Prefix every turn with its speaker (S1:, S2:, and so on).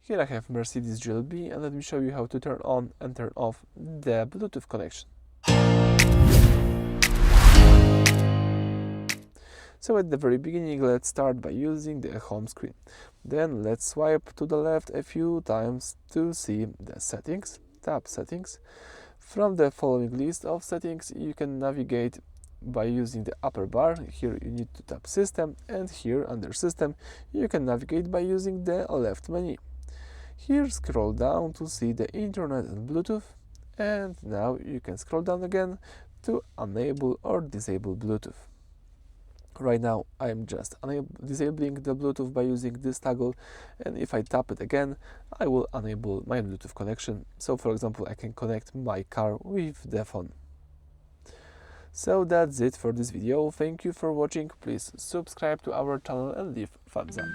S1: Here I have Mercedes GLB, and let me show you how to turn on and turn off the Bluetooth connection. So at the very beginning, let's start by using the home screen. Then let's swipe to the left a few times to see the settings. Tap settings. From the following list of settings, you can navigate by using the upper bar. Here you need to tap system, and here under system you can navigate by using the left menu. Here scroll down to see the internet and Bluetooth, and now you can scroll down again to enable or disable Bluetooth. Right now I am just disabling the Bluetooth by using this toggle, and if I tap it again I will enable my Bluetooth connection. So for example, I can connect my car with the phone. So that's it for this video. Thank you for watching. Please subscribe to our channel and leave thumbs up.